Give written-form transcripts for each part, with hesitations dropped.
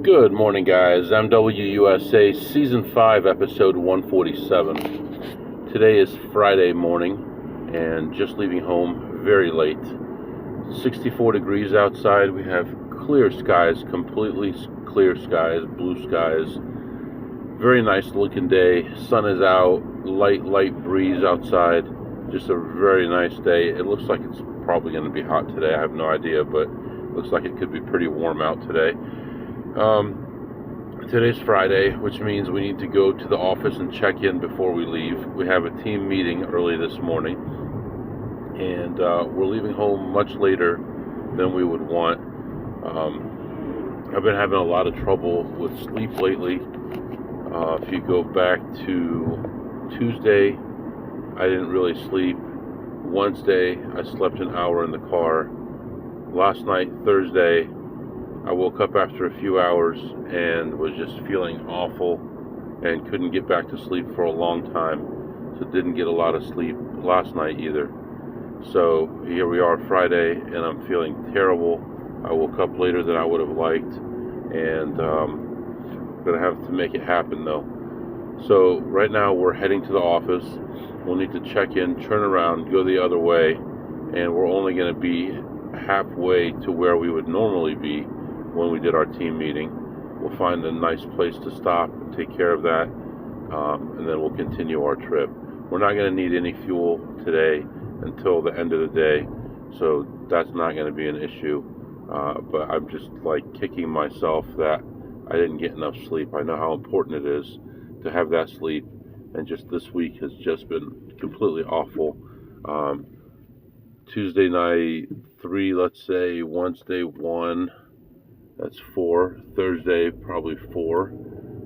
Good morning, guys. MWUSA Season 5, Episode 147. Today is Friday morning, and just leaving home very late. 64 degrees outside. We have clear skies, completely clear skies, blue skies. Very nice looking day. Sun is out, light breeze outside. Just a very nice day. It looks like it's probably going to be hot today. I have no idea, but it looks like it could be pretty warm out today. Today's Friday, which means we need to go to the office and check in before we leave. We have a team meeting early this morning, and we're leaving home much later than we would want. I've been having a lot of trouble with sleep lately. If you go back to Tuesday, I didn't really sleep. Wednesday, I slept an hour in the car. Last night, Thursday, I woke up after a few hours and was just feeling awful and couldn't get back to sleep for a long time, so didn't get a lot of sleep last night either. So here we are Friday, and I'm feeling terrible. I woke up later than I would have liked, and I'm going to have to make it happen though. So right now we're heading to the office. We'll need to check in, turn around, go the other way, and we're only going to be halfway to where we would normally be when we did our team meeting. We'll find a nice place to stop and take care of that, and then we'll continue our trip. We're not going to need any fuel today until the end of the day, so that's not going to be an issue, but I'm just like kicking myself that I didn't get enough sleep. I know how important it is to have that sleep, and just this week has just been completely awful. Tuesday night 3, let's say, Wednesday 1, that's 4. Thursday, probably 4.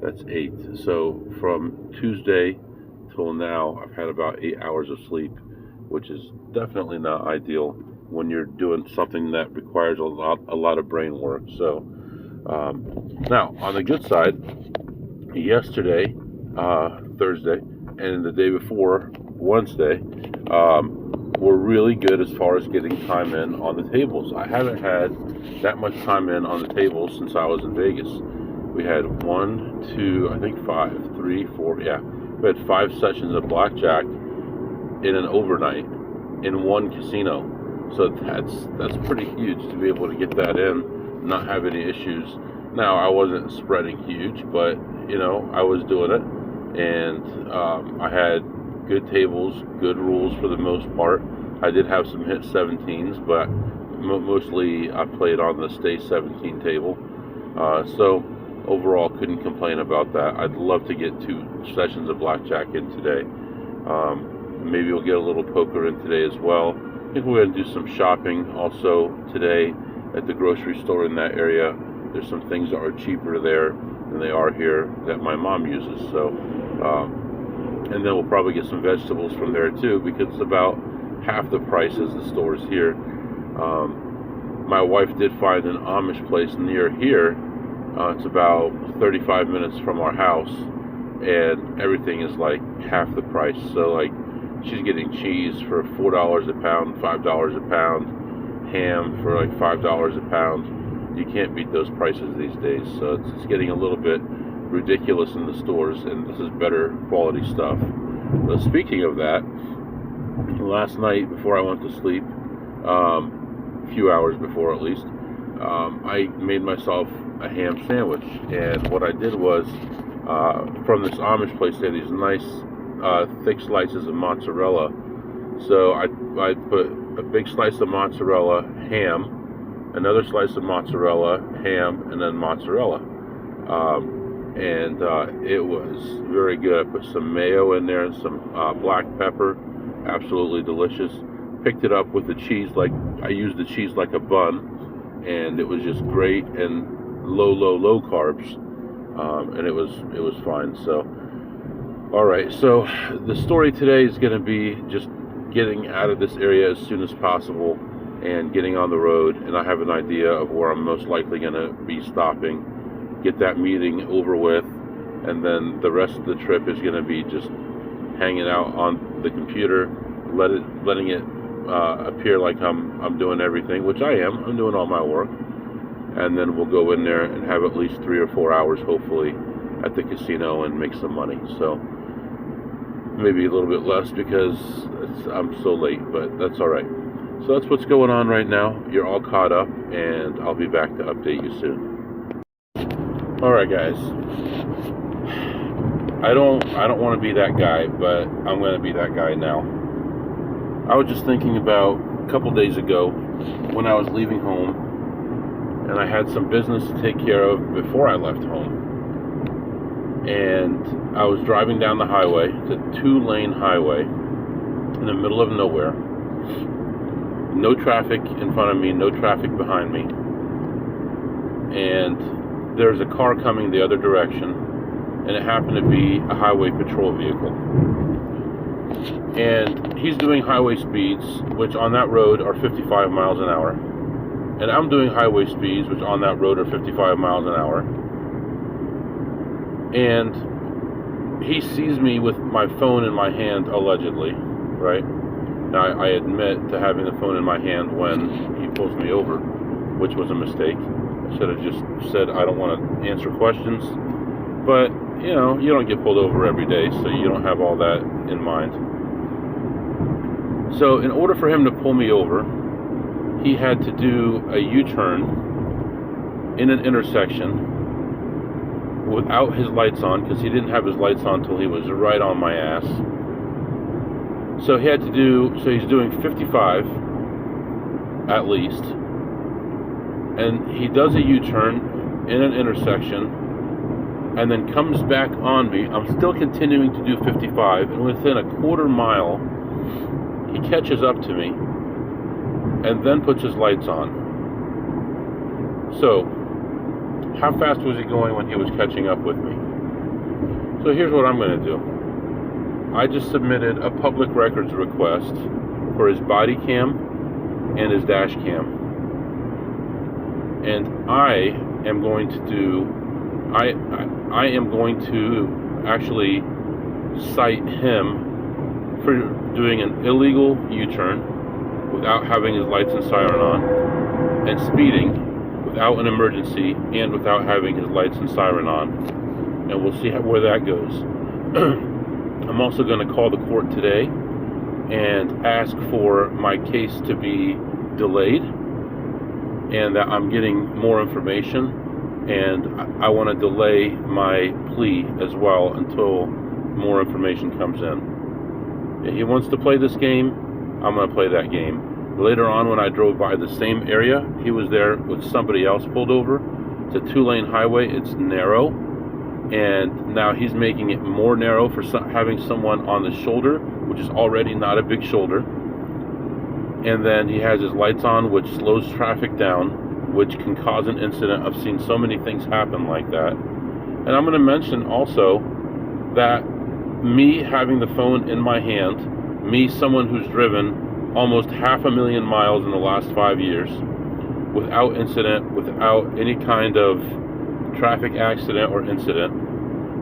That's 8. So from Tuesday till now, I've had about 8 hours of sleep, which is definitely not ideal when you're doing something that requires a lot of brain work. So now, on the good side, yesterday, Thursday, and the day before, Wednesday, were really good as far as getting time in on the tables. I haven't had that much time in on the tables since I was in Vegas. We had 1, 2, I think 5, 3, 4, yeah. We had 5 sessions of Blackjack in an overnight in one casino. So that's pretty huge to be able to get that in, not have any issues. Now, I wasn't spreading huge, but, I was doing it. And I had good tables, good rules for the most part. I did have some hit 17s, but mostly I played on the stay 17 table. So overall, couldn't complain about that. I'd love to get 2 sessions of Blackjack in today. Maybe we'll get a little poker in today as well. I think we're going to do some shopping also today at the grocery store in that area. There's some things that are cheaper there than they are here that my mom uses. So, and then we'll probably get some vegetables from there too, because it's about half the price as the stores here. My wife did find an Amish place near here. It's about 35 minutes from our house, and everything is like half the price. So like, she's getting cheese for $4 a pound, $5 a pound, ham for like $5 a pound. You can't beat those prices these days. So it's getting a little bit ridiculous in the stores, and this is better quality stuff. But speaking of that, last night before I went to sleep, a few hours before at least, I made myself a ham sandwich. And what I did was, from this Amish place, they had these nice thick slices of mozzarella. So I put a big slice of mozzarella, ham, another slice of mozzarella, ham, and then mozzarella. And it was very good. I put some mayo in there and some black pepper. Absolutely delicious. Picked it up with the cheese, like I used the cheese like a bun, and it was just great and low carbs. And it was fine. So, all right. So the story today is going to be just getting out of this area as soon as possible and getting on the road. And I have an idea of where I'm most likely going to be stopping. Get that meeting over with, and then the rest of the trip is going to be just hanging out on the computer, letting it appear like I'm doing everything, which I am. I'm doing all my work, and then we'll go in there and have at least 3 or 4 hours, hopefully, at the casino and make some money. So maybe a little bit less because I'm so late, but that's all right. So that's what's going on right now. You're all caught up, and I'll be back to update you soon. All right, guys. I don't want to be that guy, but I'm going to be that guy now. I was just thinking about a couple days ago when I was leaving home, and I had some business to take care of before I left home. And I was driving down the highway. It's a 2-lane highway in the middle of nowhere. No traffic in front of me, no traffic behind me. And there's a car coming the other direction, and it happened to be a highway patrol vehicle. And he's doing highway speeds, which on that road are 55 miles an hour. And I'm doing highway speeds, which on that road are 55 miles an hour. And he sees me with my phone in my hand, allegedly, right? Now, I admit to having the phone in my hand when he pulls me over, which was a mistake. I should have just said I don't want to answer questions. But, you know, you don't get pulled over every day, so you don't have all that in mind. So in order for him to pull me over, he had to do a U-turn in an intersection without his lights on, because he didn't have his lights on until he was right on my ass. So he's doing 55 at least, and he does a U-turn in an intersection and then comes back on me. I'm still continuing to do 55, and within a quarter mile he catches up to me and then puts his lights on. So how fast was he going when he was catching up with me? So here's what I'm going to do. I just submitted a public records request for his body cam and his dash cam. And I am going to actually cite him for doing an illegal U-turn without having his lights and siren on, and speeding without an emergency and without having his lights and siren on, and we'll see where that goes. I'm also going to call the court today and ask for my case to be delayed, and that I'm getting more information, and I want to delay my plea as well until more information comes in. If he wants to play this game, I'm going to play that game. Later on, when I drove by the same area, he was there with somebody else pulled over. It's a 2-lane highway. It's narrow, and now he's making it more narrow for having someone on the shoulder, which is already not a big shoulder. And then he has his lights on, which slows traffic down, which can cause an incident. I've seen so many things happen like that. And I'm going to mention also that me having the phone in my hand, me, someone who's driven almost 500,000 miles in the last 5 years without incident, without any kind of traffic accident or incident,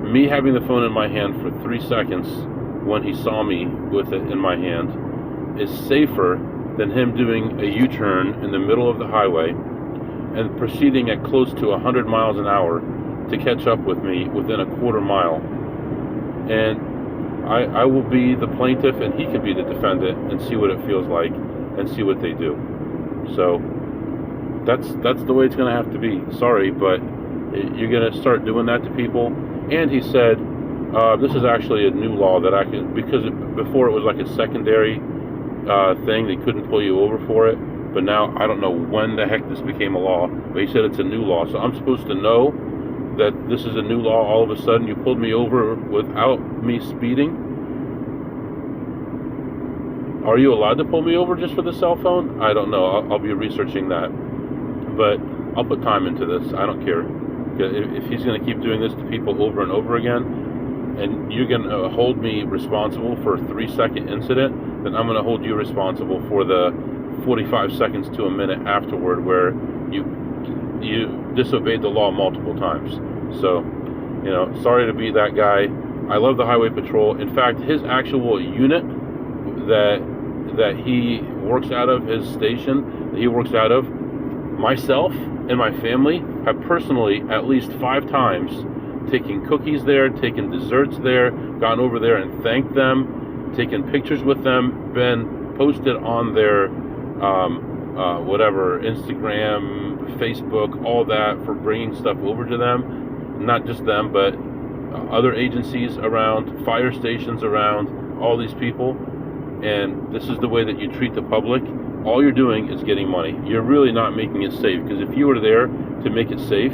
me having the phone in my hand for 3 seconds when he saw me with it in my hand is safer than him doing a U-turn in the middle of the highway and proceeding at close to 100 miles an hour to catch up with me within a quarter mile. And I will be the plaintiff, and he can be the defendant, and see what it feels like and see what they do. So that's the way it's going to have to be. Sorry, but you're going to start doing that to people. And he said this is actually a new law that I can, because before it was like a secondary thing, they couldn't pull you over for it. But now I don't know when the heck this became a law, but he said it's a new law. So I'm supposed to know that this is a new law. All of a sudden you pulled me over without me speeding. Are you allowed to pull me over just for the cell phone? I don't know. I'll be researching that, but I'll put time into this. I don't care. If he's going to keep doing this to people over and over again, and you're going to hold me responsible for a 3-second incident, then I'm going to hold you responsible for the 45 seconds to a minute afterward where you disobeyed the law multiple times. So, sorry to be that guy. I love the Highway Patrol. In fact, his actual unit that he works out of, his station that he works out of, myself, and my family have personally at least 5 times taken cookies there, taken desserts there, gone over there and thanked them, taken pictures with them, been posted on their whatever, Instagram, Facebook, all that, for bringing stuff over to them. Not just them, but other agencies around, fire stations around, all these people. And this is the way that you treat the public. All you're doing is getting money. You're really not making it safe, because if you were there to make it safe,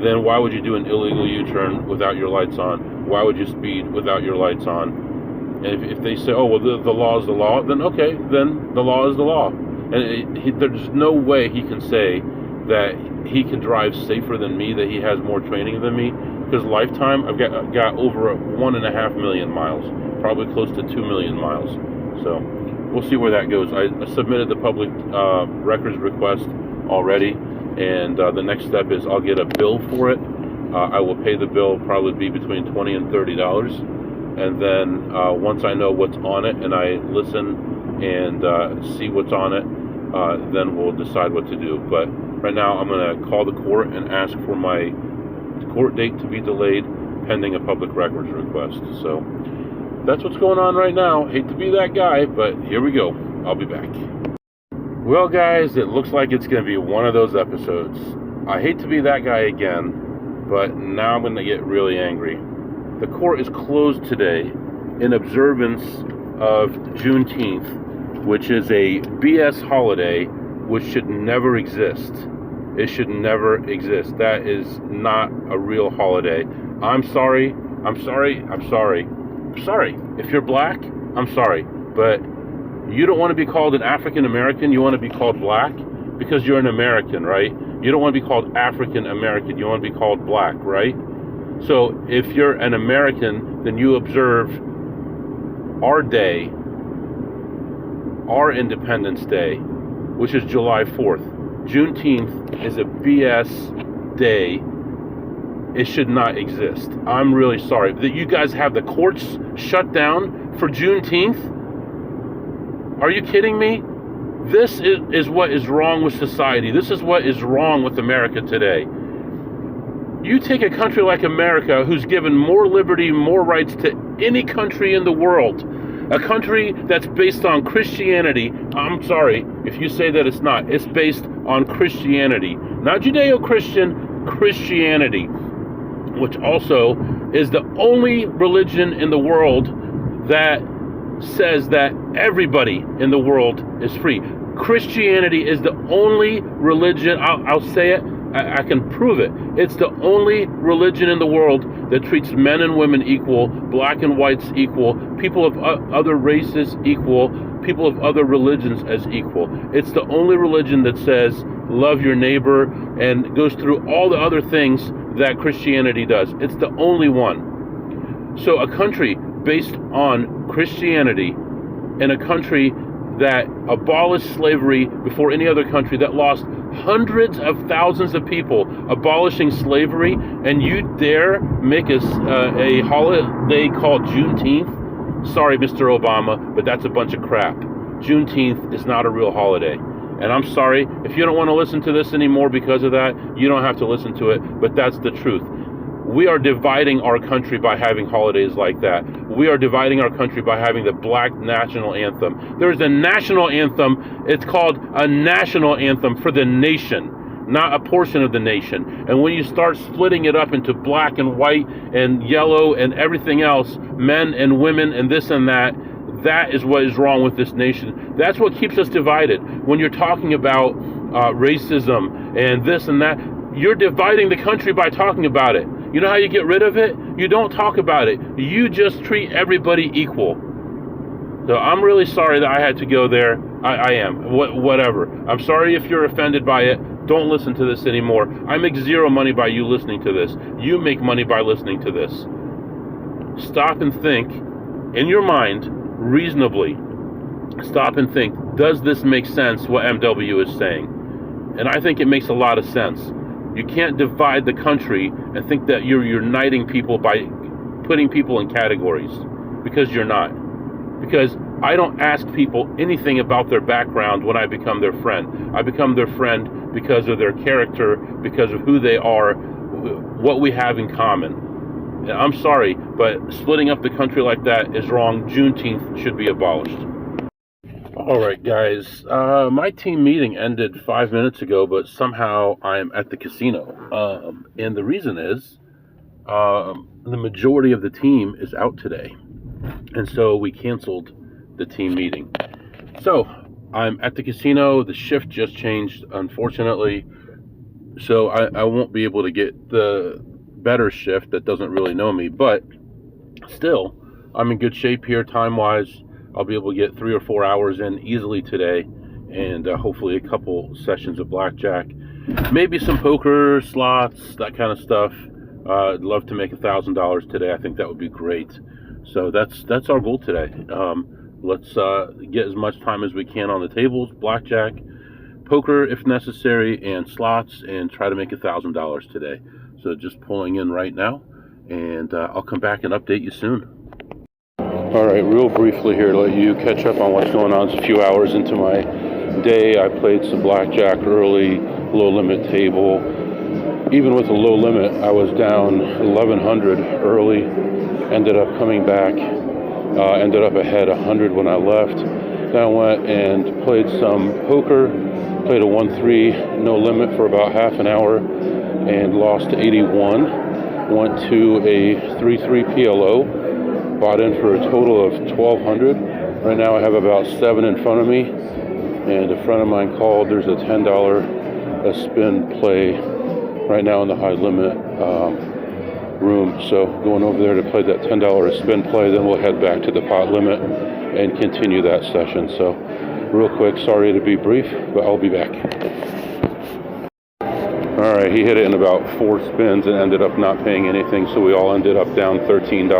then why would you do an illegal U-turn without your lights on? Why would you speed without your lights on? And if they say, oh, well, the law is the law, then okay, then the law is the law. And there's no way he can say that he can drive safer than me, that he has more training than me, because lifetime, I've got over 1.5 million miles, probably close to 2 million miles. So we'll see where that goes. I submitted the public records request already, and the next step is I'll get a bill for it. I will pay the bill, probably be between $20 and $30, and then once I know what's on it and I listen and see what's on it, then we'll decide what to do. But right now I'm going to call the court and ask for my court date to be delayed pending a public records request. So that's what's going on right now. Hate to be that guy, but here we go. I'll be back. Well, guys, it looks like it's going to be one of those episodes. I hate to be that guy again, but now I'm going to get really angry. The court is closed today in observance of Juneteenth, which is a BS holiday which should never exist. It should never exist. That is not a real holiday. I'm sorry. If you're black, I'm sorry. But you don't want to be called an African American. You want to be called black because you're an American, right? You don't want to be called African American. You want to be called black, right? So if you're an American, then you observe our day, our Independence Day, which is July 4th. Juneteenth is a BS day. It should not exist. I'm really sorry that you guys have the courts shut down for Juneteenth. Are you kidding me? This is what is wrong with society. This is what is wrong with America today. You take a country like America, who's given more liberty, more rights to any country in the world, a country that's based on Christianity. I'm sorry if you say that it's not. It's based on Christianity, not Judeo-Christian, Christianity, which also is the only religion in the world that says that everybody in the world is free. Christianity is the only religion, I'll say it, I can prove it. It's the only religion in the world that treats men and women equal, black and whites equal, people of other races equal, people of other religions as equal. It's the only religion that says love your neighbor and goes through all the other things that Christianity does. It's the only one. So a country based on Christianity, and a country that abolished slavery before any other country, that lost hundreds of thousands of people abolishing slavery, and you dare make a holiday called Juneteenth? Sorry, Mr. Obama, but that's a bunch of crap. Juneteenth is not a real holiday. And I'm sorry, if you don't want to listen to this anymore because of that, you don't have to listen to it, but that's the truth. We are dividing our country by having holidays like that. We are dividing our country by having the black national anthem. There's a national anthem. It's called a national anthem for the nation, not a portion of the nation. And when you start splitting it up into black and white and yellow and everything else, men and women and this and that, that is what is wrong with this nation. That's what keeps us divided. When you're talking about racism and this and that, you're dividing the country by talking about it. You know how you get rid of it? You don't talk about it. You just treat everybody equal. So I'm really sorry that I had to go there. I am. Whatever. I'm sorry if you're offended by it. Don't listen to this anymore. I make zero money by you listening to this. You make money by listening to this. Stop and think in your mind reasonably. Stop and think, does this make sense, what MW is saying? And I think it makes a lot of sense. You can't divide the country and think that you're uniting people by putting people in categories, because you're not. Because I don't ask people anything about their background when I become their friend. I become their friend because of their character, because of who they are, what we have in common. And I'm sorry, but splitting up the country like that is wrong. Juneteenth should be abolished. All right, guys. My team meeting ended 5 minutes ago, but somehow I'm at the casino. And the reason is the majority of the team is out today. And so we canceled the team meeting. So I'm at the casino. The shift just changed, unfortunately. So I won't be able to get the better shift that doesn't really know me. But still, I'm in good shape here time-wise. I'll be able to get 3 or 4 hours in easily today. And hopefully a couple sessions of blackjack. Maybe some poker, slots, that kind of stuff. I'd love to make $1,000 today. I think that would be great. So that's our goal today. Let's get as much time as we can on the tables, blackjack, poker if necessary, and slots, and try to make $1,000 today. So just pulling in right now, and I'll come back and update you soon. All right, real briefly here to let you catch up on what's going on. It's a few hours into my day. I played some blackjack early, low limit table. Even with a low limit, I was down 1,100 early. Ended up coming back. Ended up ahead 100 when I left. Then I went and played some poker. Played a 1-3 no limit for about half an hour and lost 81. Went to a 3-3 PLO. Bought in for a total of 1,200. Right now I have about 7 in front of me. And a friend of mine called. There's a $10 a spin play right now in the high limit room. So going over there to play that $10 a spin play, then we'll head back to the pot limit and continue that session. So real quick, sorry to be brief, but I'll be back. All right, he hit it in about 4 spins and ended up not paying anything, so we all ended up down $13,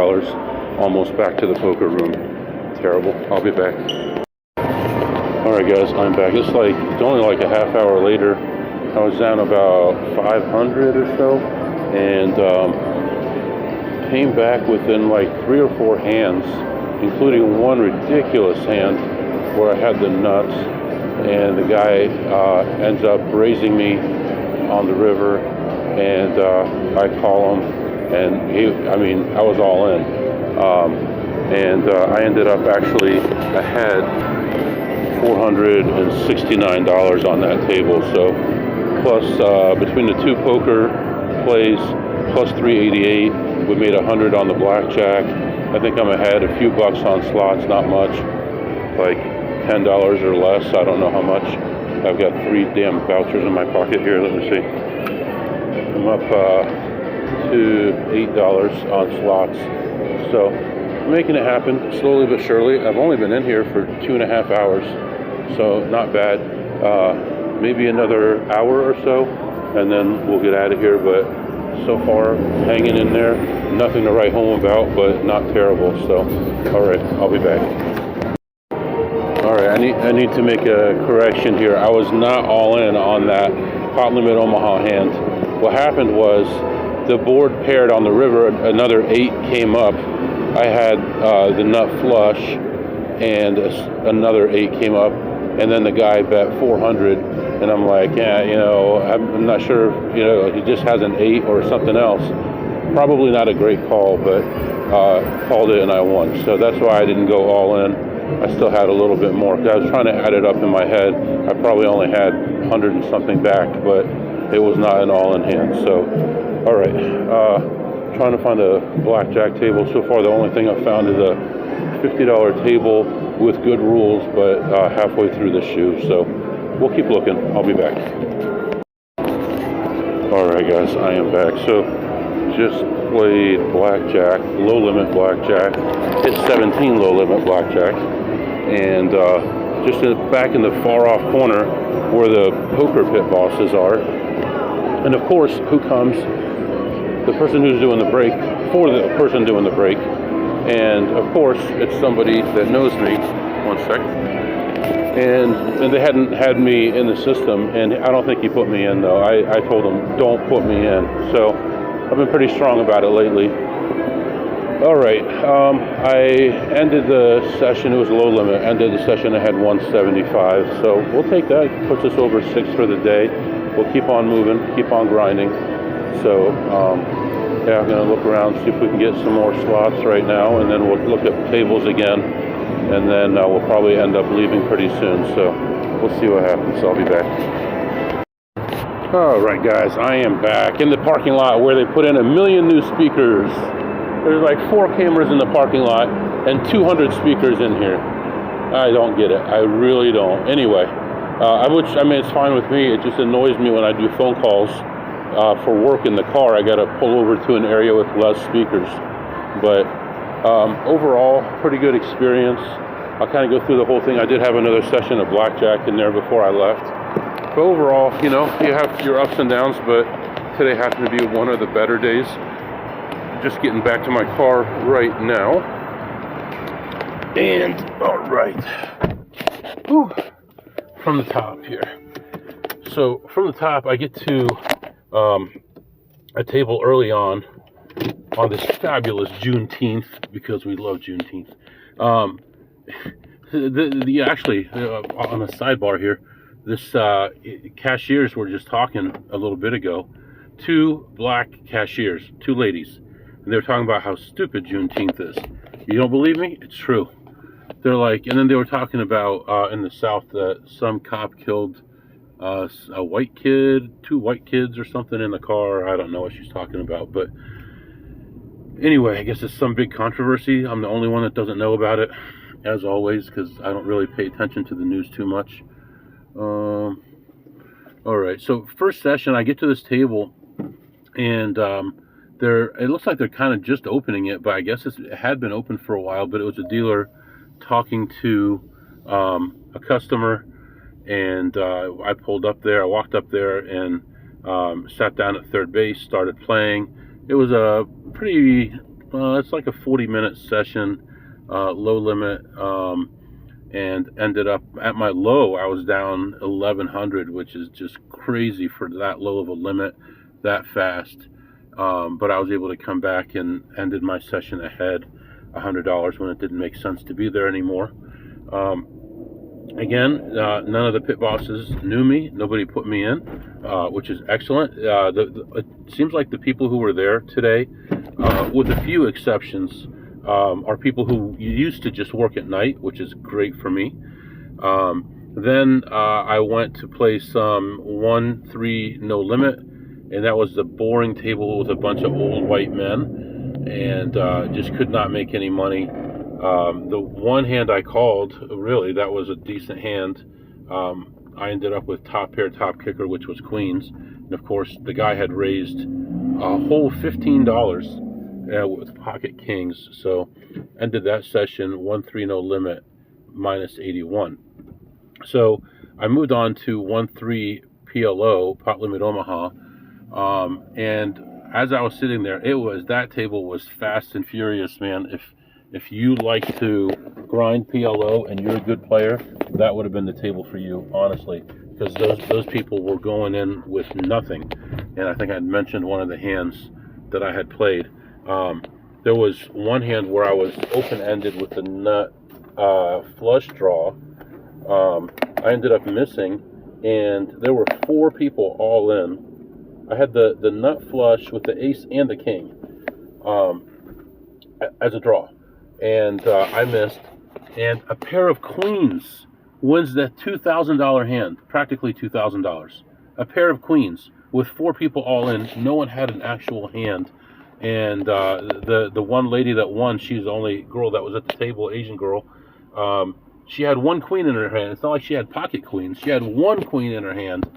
almost back to the poker room. Terrible. I'll be back. All right, guys, I'm back. It's only like a half hour later. I was down about 500 or so, and came back within like 3 or 4 hands, including one ridiculous hand where I had the nuts, and the guy ends up raising me on the river, and I call him, and I was all in, and I ended up actually ahead $469 on that table. So plus between the 2 poker plays plus 388, we made 100 on the blackjack. I think I'm ahead a few bucks on slots, not much, like $10 or less. I don't know how much. I've got 3 damn vouchers in my pocket here. Let me see. I'm up to $8 on slots. So I'm making it happen slowly but surely. I've only been in here for 2.5 hours, so not bad. Maybe another hour or so, and then we'll get out of here. But so far, hanging in there. Nothing to write home about, but not terrible. So, all right, I'll be back. All right, I need to make a correction here. I was not all in on that pot limit Omaha hand. What happened was the board paired on the river. Another 8 came up. I had the nut flush, and another 8 came up, and then the guy bet 400, and I'm like, yeah, I'm not sure, he just has an 8 or something else. Probably not a great call, but called it and I won. So that's why I didn't go all in. I still had a little bit more. I was trying to add it up in my head. I probably only had 100 and something back, but it was not an all in hand. So, all right. Trying to find a blackjack table. So far, the only thing I've found is a $50 table with good rules, but halfway through the shoe. So we'll keep looking. I'll be back. All right, guys, I am back. So just played blackjack, low limit blackjack, hit 17 low limit blackjack, and just back in the far off corner where the poker pit bosses are. And of course, who comes? The person who's doing the break for the person doing the break. And of course, it's somebody that knows me. One sec. And they hadn't had me in the system, and I don't think he put me in, though. I told him, don't put me in. So I've been pretty strong about it lately. All right. I ended the session. It was low limit. Ended the session. I had 175. So we'll take that. Puts us over 6 for the day. We'll keep on moving. Keep on grinding. So yeah, I'm gonna look around, see if we can get some more slots right now, and then we'll look at tables again, and then we'll probably end up leaving pretty soon. So we'll see what happens. I'll be back. All right, guys. I am back in the parking lot where they put in 1 million new speakers. There's like 4 cameras in the parking lot and 200 speakers in here. I don't get it. I really don't. Anyway, I mean, it's fine with me. It just annoys me when I do phone calls for work in the car. I got to pull over to an area with less speakers. But overall, pretty good experience. I'll kind of go through the whole thing. I did have another session of Blackjack in there before I left. But overall, you know, you have your ups and downs, but today happened to be one of the better days. Just getting back to my car right now. And, all right. Whew. From the top here. So, from the top, I get to a table early on this fabulous Juneteenth, because we love Juneteenth. Actually, on a sidebar here, this cashiers were just talking a little bit ago. 2 black cashiers, 2 ladies. And they were talking about how stupid Juneteenth is. You don't believe me? It's true. They're like, and then they were talking about in the South that some cop killed a white kid, 2 white kids or something in the car. I don't know what she's talking about. But anyway, I guess it's some big controversy. I'm the only one that doesn't know about it, as always, because I don't really pay attention to the news too much. All right, so first session, I get to this table, and it looks like they're kind of just opening it, but I guess it had been open for a while. But it was a dealer talking to a customer, and I pulled up there. I walked up there and sat down at third base, started playing. It was a pretty, it's like a 40-minute session, low limit, and ended up at my low. I was down 1,100, which is just crazy for that low of a limit that fast. But I was able to come back and ended my session ahead $100 when it didn't make sense to be there anymore. Again, none of the pit bosses knew me. Nobody put me in, which is excellent. It seems like the people who were there today, with a few exceptions, are people who used to just work at night, which is great for me. Then I went to play some 1-3 no limit, and that was the boring table with a bunch of old white men, and just could not make any money. The one hand I called, really, that was a decent hand. I ended up with top pair, top kicker, which was queens. And of course, the guy had raised a whole $15 with pocket kings. So ended that session 1-3 no limit, minus 81. So I moved on to 1-3 PLO, Pot Limit Omaha. And as I was sitting there, that table was fast and furious, man. If you like to grind PLO and you're a good player, that would have been the table for you, honestly, because those people were going in with nothing. And I think I'd mentioned one of the hands that I had played. There was one hand where I was open-ended with the nut flush draw. I ended up missing, and there were 4 people all in. I had the nut flush with the ace and the king as a draw, and I missed. And a pair of queens wins that $2,000 hand, practically $2,000. A pair of queens with 4 people all in. No one had an actual hand. And the one lady that won, she's the only girl that was at the table, Asian girl. She had 1 queen in her hand. It's not like she had pocket queens. She had 1 queen in her hand,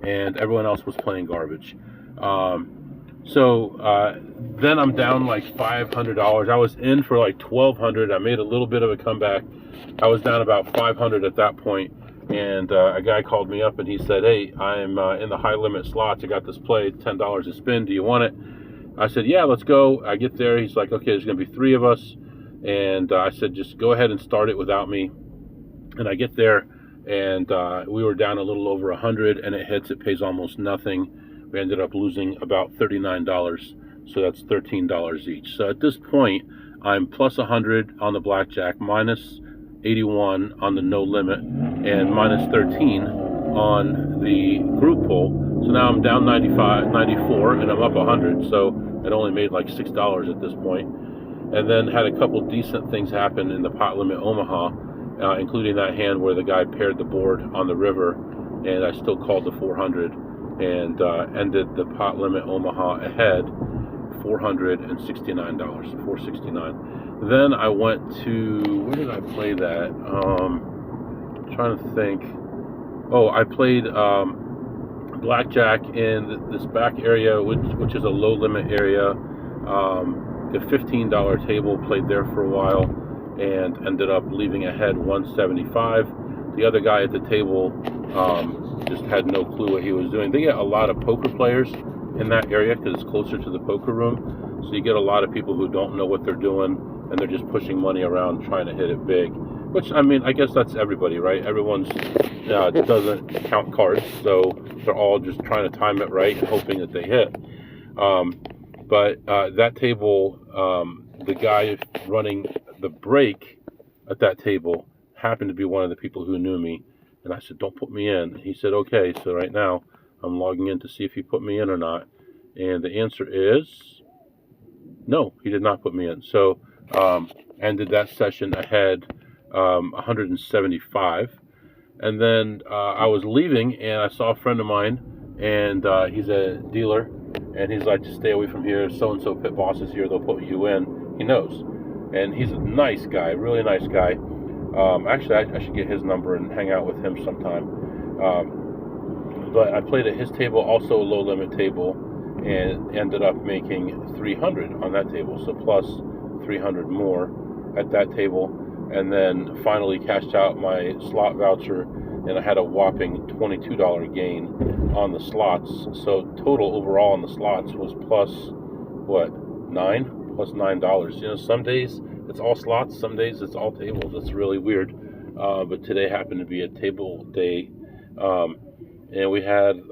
and everyone else was playing garbage. So then I'm down like $500. I was in for like $1,200. I made a little bit of a comeback. I was down about $500 at that point, and a guy called me up and he said, "Hey, I'm in the high limit slots. I got this play, $10 a spin. Do you want it?" I said, "Yeah, let's go." I get there. He's like, "Okay, there's going to be 3 of us." And I said, "Just go ahead and start it without me." And I get there, and we were down a little over 100, and it hits. It pays almost nothing. We ended up losing about $39, so that's $13 each. So at this point, I'm plus 100 on the blackjack, minus 81 on the no limit, and minus 13 on the group pull. So now I'm down 95, 94, and I'm up 100. So it only made like $6 at this point. And then had a couple decent things happen in the pot limit Omaha, including that hand where the guy paired the board on the river, and I still called the 400 and ended the pot limit Omaha ahead, $469, $469. Then I went to, where did I play that? Trying to think. Oh, I played blackjack in this back area, which is a low limit area. The $15 table, played there for a while and ended up leaving ahead 175. The other guy at the table just had no clue what he was doing. They get a lot of poker players in that area because it's closer to the poker room. So you get a lot of people who don't know what they're doing and they're just pushing money around trying to hit it big. Which, I mean, I guess that's everybody, right? Everyone's doesn't count cards, so they're all just trying to time it right and hoping that they hit. But that table, the guy running the break at that table happened to be one of the people who knew me. And I said, don't put me in. He said, okay. So right now I'm logging in to see if he put me in or not. And the answer is no, he did not put me in. So ended that session ahead 175. And then I was leaving and I saw a friend of mine, and he's a dealer. And he's like, just stay away from here. So-and-so pit boss is here. They'll put you in. He knows. And he's a nice guy, really nice guy. Actually, I should get his number and hang out with him sometime. But I played at his table, also a low limit table, and ended up making 300 on that table. So plus 300 more at that table. And then finally cashed out my slot voucher, and I had a whopping $22 gain on the slots. So total overall on the slots was plus what, plus $9. You know, some days it's all slots, some days it's all tables. It's really weird. But today happened to be a table day, and we had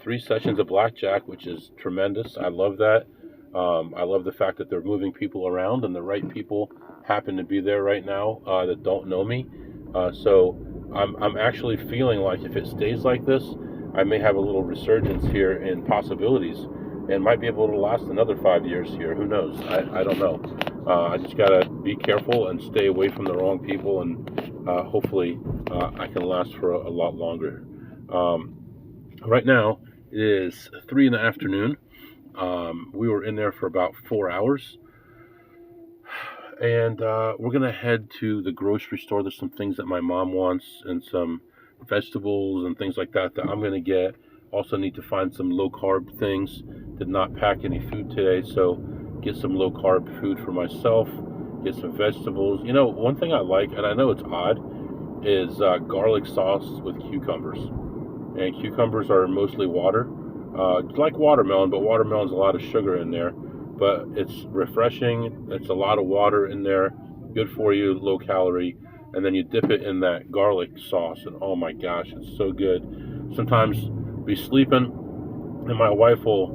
3 sessions of blackjack, which is tremendous. I love that. I love the fact that they're moving people around, and the right people happen to be there right now that don't know me. So I'm actually feeling like if it stays like this, I may have a little resurgence here in possibilities and might be able to last another 5 years here. Who knows? I don't know. I just got to be careful and stay away from the wrong people, and hopefully I can last for a lot longer. Right now it is 3 in the afternoon. We were in there for about 4 hours. And we're going to head to the grocery store. There's some things that my mom wants and some vegetables and things like that I'm going to get. Also need to find some low-carb things. Did not pack any food today, so get some low-carb food for myself. Get some vegetables. You know, one thing I like, and I know it's odd, is garlic sauce with cucumbers. And cucumbers are mostly water. Like watermelon, but watermelon's a lot of sugar in there. But it's refreshing. It's a lot of water in there. Good for you, low calorie. And then you dip it in that garlic sauce, and oh my gosh, it's so good. Sometimes be sleeping, and my wife will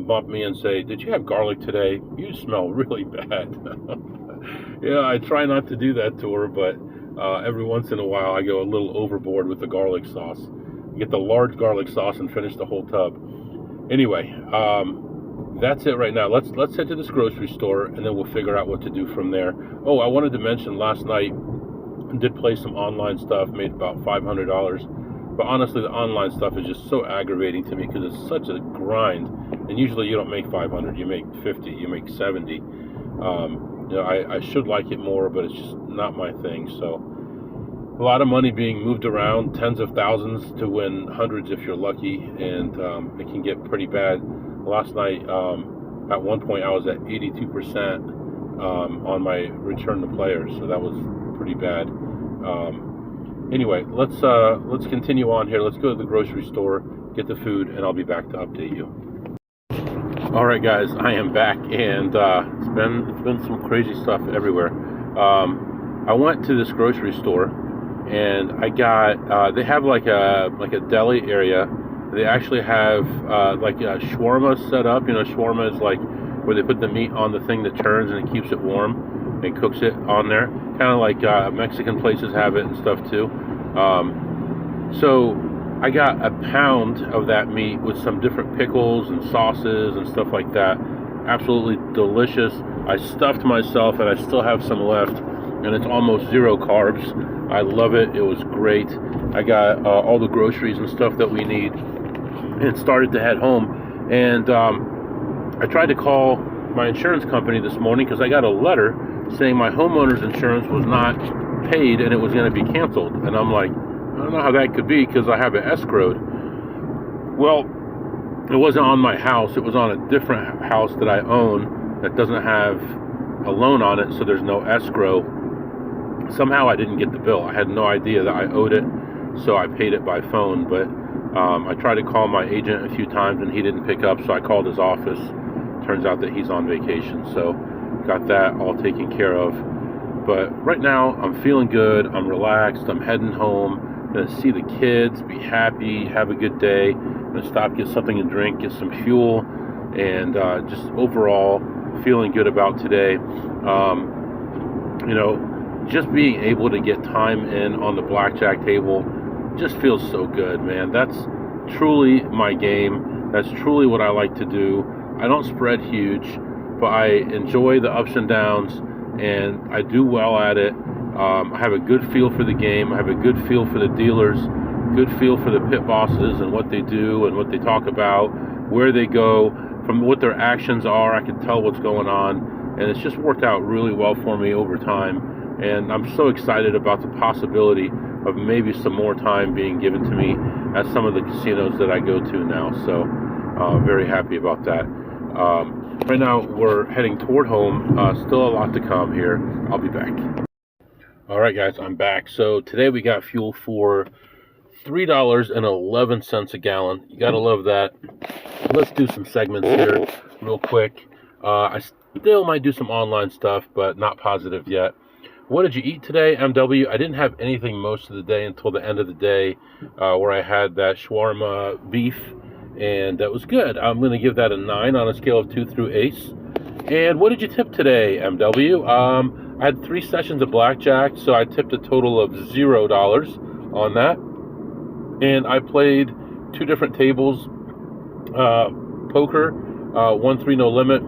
bump me and say, "Did you have garlic today? You smell really bad." Yeah, I try not to do that to her, but every once in a while I go a little overboard with the garlic sauce. Get the large garlic sauce and finish the whole tub. Anyway, that's it right now. Let's head to this grocery store, and then we'll figure out what to do from there. Oh, I wanted to mention last night I did play some online stuff, made about $500. But honestly, the online stuff is just so aggravating to me because it's such a grind. And usually you don't make 500, you make 50, you make 70. You know, I should like it more, but it's just not my thing. So a lot of money being moved around, tens of thousands to win hundreds if you're lucky, and it can get pretty bad. Last night, at one point, I was at 82% on my return to players, so that was pretty bad. Anyway, let's continue on here. Let's go to the grocery store, get the food, and I'll be back to update you. All right, guys, I am back, and it's been some crazy stuff everywhere. I went to this grocery store, and I got they have like a deli area. They actually have like a shawarma set up. You know, shawarma is like where they put the meat on the thing that turns and it keeps it warm and cooks it on there. Kind of like Mexican places have it and stuff too. So I got a pound of that meat with some different pickles and sauces and stuff like that. Absolutely delicious. I stuffed myself and I still have some left, and it's almost 0 carbs. I love it. It was great. I got all the groceries and stuff that we need and started to head home. And I tried to call my insurance company this morning because I got a letter saying my homeowner's insurance was not paid and it was going to be canceled. And I'm like, I don't know how that could be because I have it escrowed. Well, it wasn't on my house. It was on a different house that I own that doesn't have a loan on it, so there's no escrow. Somehow I didn't get the bill. I had no idea that I owed it, so I paid it by phone. But I tried to call my agent a few times and he didn't pick up, so I called his office. Turns out that he's on vacation, so got that all taken care of. But right now I'm feeling good. I'm relaxed. I'm heading home. I'm gonna see the kids, be happy, have a good day. I'm gonna stop, get something to drink, get some fuel, and just overall feeling good about today. Just being able to get time in on the blackjack table just feels so good, man. That's truly my game. That's truly what I like to do. I don't spread huge, but I enjoy the ups and downs, and I do well at it. I have a good feel for the game. I have a good feel for the dealers, good feel for the pit bosses and what they do and what they talk about, where they go. From what their actions are, I can tell what's going on, and it's just worked out really well for me over time. And I'm so excited about the possibility of maybe some more time being given to me at some of the casinos that I go to now. So very happy about that. Right now we're heading toward home. Still a lot to come here. I'll be back. All right, guys, I'm back. So today we got fuel for $3.11 a gallon. You gotta love that. Let's do some segments here real quick. I still might do some online stuff, but not positive yet. What did you eat today, MW? I didn't have anything most of the day until the end of the day, where I had that shawarma beef, and that was good. I'm going to give that a 9 on a scale of 2 through ace. And what did you tip today, MW? I had 3 sessions of blackjack, so I tipped a total of $0 on that. And I played 2 different tables, poker, 1-3 no limit.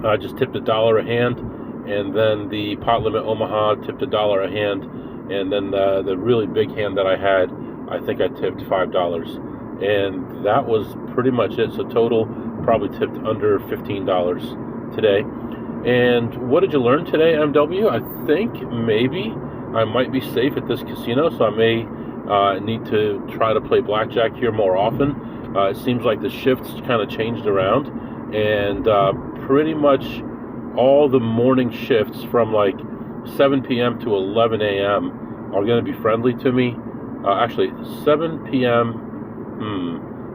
I just tipped $1 a hand. And then the pot limit Omaha tipped $1 a hand, and then the really big hand that I had, I think I tipped $5, and that was pretty much it. So total, probably tipped under $15 today. And what did you learn today, MW? I think maybe I might be safe at this casino, so I may need to try to play blackjack here more often. It seems like the shifts kind of changed around, and pretty much all the morning shifts from like 7 p.m. to 11 a.m. are going to be friendly to me. Actually, 7 p.m.,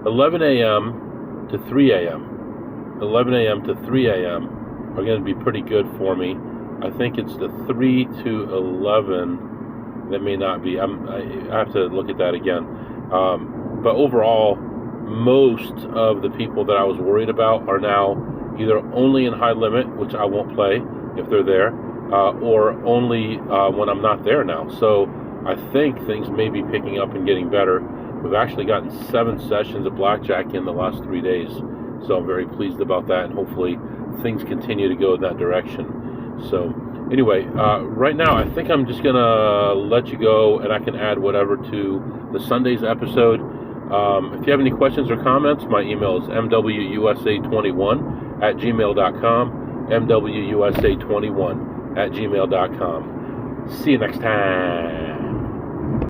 11 a.m. to 3 a.m. 11 a.m. to 3 a.m. are going to be pretty good for me. I think it's the 3 to 11 that may not be. I have to look at that again. But overall, most of the people that I was worried about are now either only in high limit, which I won't play if they're there, or only when I'm not there now. So I think things may be picking up and getting better. We've actually gotten 7 sessions of blackjack in the last 3 days, so I'm very pleased about that, and hopefully things continue to go in that direction. So anyway, right now I think I'm just gonna let you go, and I can add whatever to the Sunday's episode. If you have any questions or comments, my email is mwusa21@gmail.com, mwusa21@gmail.com. See you next time.